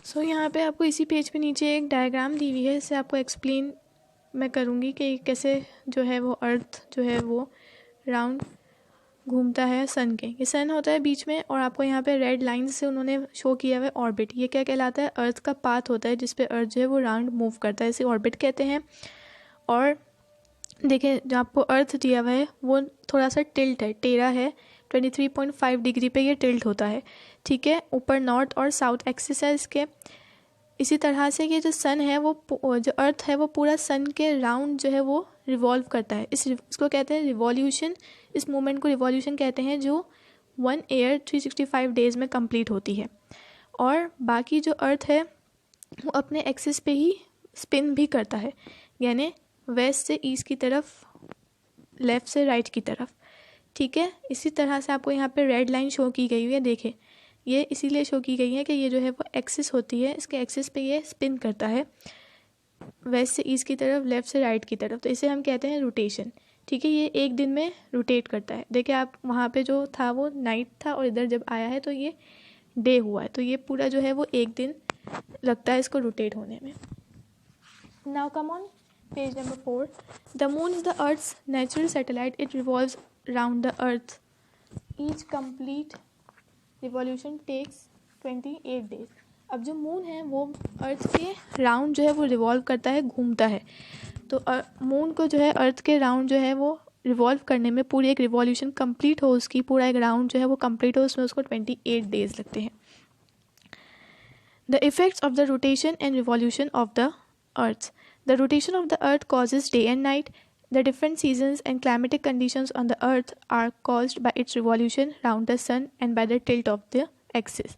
सो यहाँ पे आपको इसी पेज पे नीचे एक डायग्राम दी हुई है, इससे आपको एक्सप्लेन मैं करूँगी कि कैसे जो है वो अर्थ जो है वो राउंड घूमता है सन के। ये सन होता है बीच में, और आपको यहाँ पे रेड लाइन से उन्होंने शो किया हुआ है ऑर्बिट। ये क्या कहलाता है? अर्थ का पाथ होता है जिस पे अर्थ जो है वो राउंड मूव करता है, इसे ऑर्बिट कहते हैं। और देखिए जो आपको अर्थ दिया हुआ है वो थोड़ा सा टिल्ट है, टेढ़ा है, 23.5 डिग्री पे ये टिल्ट होता है, ठीक है। ऊपर नॉर्थ और साउथ एक्सिस है इसके। इसी तरह से ये जो सन है वो जो अर्थ है वो पूरा सन के राउंड जो है वो रिवॉल्व करता है। इसको कहते हैं रिवॉल्यूशन। इस मूवमेंट को रिवॉल्यूशन कहते हैं, जो 1 ईयर 365 डेज में कंप्लीट होती है। और बाकी जो अर्थ है वो अपने एक्सिस पे ही स्पिन भी करता है, यानी वेस्ट से ईस्ट की तरफ, लेफ़्ट से राइट की तरफ, ठीक है। इसी तरह से आपको यहाँ पे रेड लाइन शो की गई हुई है, देखें ये इसीलिए शो की गई है कि ये जो है वो एक्सिस होती है, इसके एक्सिस पे ये स्पिन करता है वेस्ट से ईस्ट की तरफ, लेफ़्ट से राइट की तरफ, तो इसे हम कहते हैं रोटेशन, ठीक है। ये एक दिन में रोटेट करता है। देखिए आप वहाँ पे जो था वो नाइट था और इधर जब आया है तो ये डे हुआ है, तो ये पूरा जो है वो एक दिन लगता है इसको रोटेट होने में। Now come on page number 4. The moon is the Earth's natural satellite. It revolves round the Earth. Each complete revolution takes 28 days. अब जो मून है वो अर्थ के राउंड जो है वो रिवॉल्व करता है, घूमता है। तो मून को जो है अर्थ के राउंड जो है वो रिवॉल्व करने में, पूरी एक रिवॉल्यूशन कंप्लीट हो उसकी, पूरा एक राउंड जो है वो कंप्लीट हो, उसमें उसको 28 डेज लगते हैं। The effects of the rotation and revolution of the earth. The rotation of the earth causes day and night. The different seasons and climatic conditions on the earth are caused by its revolution round the sun and by the tilt of the axis.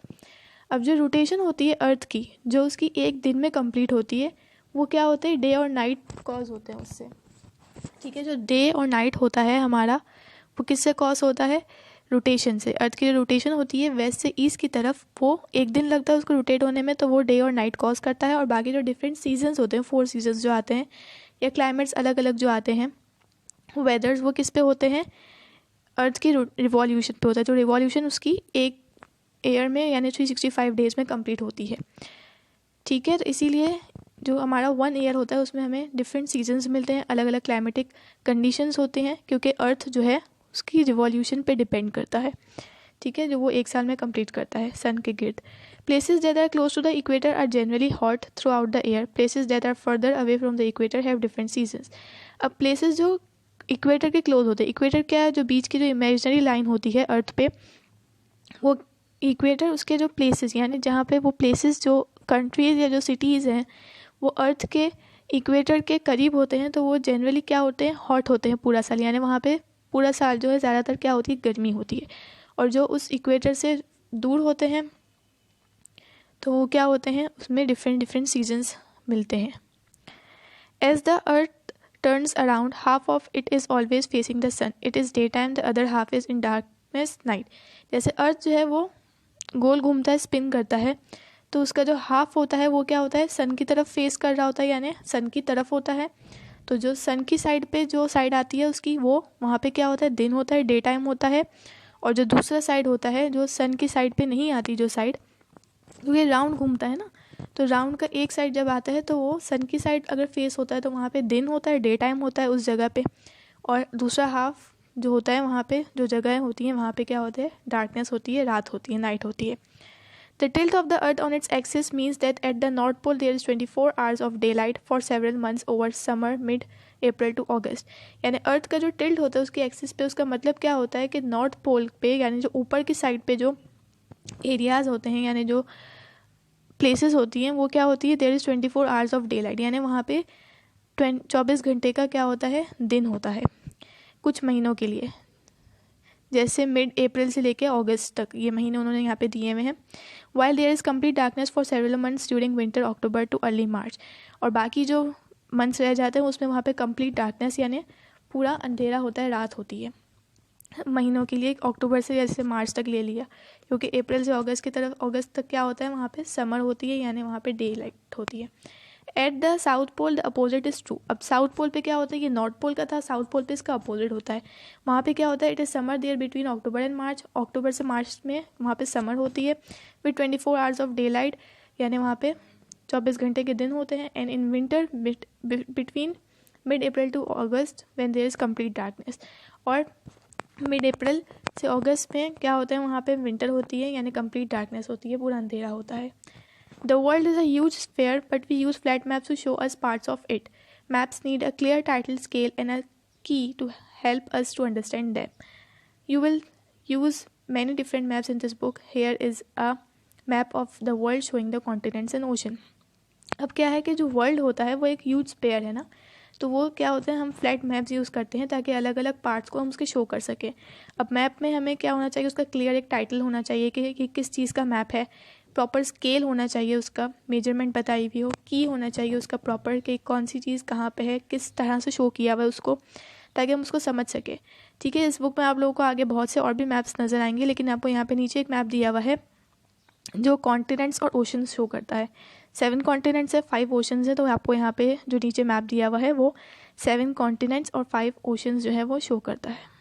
अब जो rotation होती है अर्थ की, जो उसकी एक दिन में कंप्लीट होती है, वो क्या होते हैं? डे और नाइट कॉज होते हैं उससे, ठीक है। जो डे और नाइट होता है हमारा, वो किससे कॉज होता है? रोटेशन से। अर्थ की जो रोटेशन होती है वेस्ट से ईस्ट की तरफ, वो एक दिन लगता है उसको रोटेट होने में, तो वो डे और नाइट कॉज करता है। और बाकी जो डिफरेंट सीजन्स होते हैं, 4 सीजन्स जो आते हैं, या क्लाइमेट्स अलग अलग जो आते हैं, वेदर्स, वो किस पे होते हैं? अर्थ की रिवॉल्यूशन पे होता है। जो रिवॉल्यूशन उसकी एक ईयर में यानी 365 डेज में कंप्लीट होती है, ठीक है। तो इसीलिए जो हमारा 1 ईयर होता है उसमें हमें डिफरेंट सीजन्स मिलते हैं, अलग अलग क्लाइमेटिक कंडीशंस होते हैं, क्योंकि अर्थ जो है उसकी रिवॉल्यूशन पे डिपेंड करता है, ठीक है, जो वो एक साल में कंप्लीट करता है सन के गिर्द। Places that are close to the equator are generally hot throughout the year. Places that are farther away from the equator have different seasons. अब प्लेसेस जो इक्वेटर के क्लोज होते हैं, इक्वेटर क्या है? जो बीच की जो इमेजिनरी लाइन होती है अर्थ पे, वो इक्वेटर, उसके जो प्लेसेस, यानी जहाँ पे वो प्लेसेस, जो कंट्रीज़ या जो सिटीज़ हैं वो अर्थ के इक्वेटर के करीब होते हैं, तो वो जनरली क्या होते हैं? हॉट होते हैं पूरा साल, यानी वहाँ पे पूरा साल जो है ज़्यादातर क्या होती है? गर्मी होती है। और जो उस इक्वेटर से दूर होते हैं तो वो क्या होते हैं? उसमें डिफरेंट डिफरेंट सीजन्स मिलते हैं। As the earth turns around, half of it is always facing the sun. It is day time, the other half is in darkness night. जैसे अर्थ जो है वो गोल घूमता है, स्पिन करता है, तो उसका जो हाफ होता है वो क्या होता है? सन की तरफ फेस कर रहा होता है, यानी सन की तरफ होता है। तो जो सन की साइड पे जो साइड आती है उसकी, वो वहाँ पे क्या होता है? दिन होता है, डे टाइम होता है। और जो दूसरा साइड होता है, जो सन की साइड पे नहीं आती जो साइड, क्योंकि राउंड घूमता है ना, तो राउंड का एक साइड जब आता है तो वो सन की साइड अगर फेस होता है तो वहाँ पे दिन होता है, डे टाइम होता है उस जगह पे। और दूसरा हाफ जो होता है, वहाँ पे जो जगह होती हैं वहाँ पे क्या होता है? डार्कनेस होती है, रात होती है, नाइट होती है। The tilt of the earth on its axis means that at the North Pole there is 24 hours of daylight for several months over summer mid-April to August. यानी अर्थ का जो टिल्ट होता है उसकी एक्सिस पे, उसका मतलब क्या होता है कि नॉर्थ पोल पे, यानी जो ऊपर की साइड पे जो एरियाज़ होते हैं, यानी जो प्लेसेस होती हैं, वो क्या होती है? There is 24 hours of day light, यानी वहाँ पे 24 घंटे का क्या होता है? दिन होता है कुछ महीनों के लिए, जैसे मिड अप्रैल से लेके अगस्त तक, ये महीने उन्होंने यहाँ पे दिए हुए हैं। While there is complete darkness for several months during winter, October to early March. और बाकी जो मंथ्स रह जाते हैं उसमें वहाँ पे कंप्लीट डार्कनेस, यानी पूरा अंधेरा होता है, रात होती है महीनों के लिए। अक्टूबर से जैसे मार्च तक ले लिया, क्योंकि अप्रैल से अगस्त की तरफ, अगस्त तक क्या होता है? वहाँ पे समर होती है, यानी वहाँ पे डे लाइट होती है। At the South Pole the opposite is true. अब साउथ पोल पे क्या होता है? ये नॉर्थ पोल का था, साउथ पोल पे इसका अपोजिट होता है। वहाँ पे क्या होता है? It is summer there between October and March. October से मार्च में वहाँ पे समर होती है with 24 hours of day light. यानी वहाँ पे 24 घंटे के दिन होते हैं। And in winter between mid April to August when there is complete darkness, और मिड अप्रैल से अगस्त में क्या होता है, वहाँ पे विंटर होती है यानी कंप्लीट डार्कनेस होती है, पूरा अंधेरा होता है। The world is a huge sphere but we use flat maps to show us parts of it. Maps need a clear title scale and a key to help us to understand them. You will use many different maps in this book. Here is a map of the world showing the continents and ocean. अब क्या है कि जो world होता है वो एक huge spare है ना, तो वो क्या होता है, हम फ्लैट मैप्स यूज़ करते हैं ताकि अलग अलग पार्ट्स को हम उसके शो कर सकें। अब मैप में हमें क्या होना चाहिए, उसका क्लियर एक टाइटल होना चाहिए कि किस चीज़ का मैप है, प्रॉपर स्केल होना चाहिए, उसका मेजरमेंट बताई हुई हो, की होना चाहिए उसका प्रॉपर कि कौन सी चीज़ कहाँ पे है, किस तरह से शो किया हुआ है उसको, ताकि हम उसको समझ सकें। ठीक है, इस बुक में आप लोगों को आगे बहुत से और भी मैप्स नज़र आएंगे, लेकिन आपको यहाँ पे नीचे एक मैप दिया हुआ है जो कॉन्टिनेंट्स और ओशंस शो करता है। 7 कॉन्टिनेंट्स है, 5 ओशंस है, तो आपको यहाँ पे जो नीचे मैप दिया हुआ है वो 7 कॉन्टिनेंट्स और 5 ओशंस जो है वो शो करता है।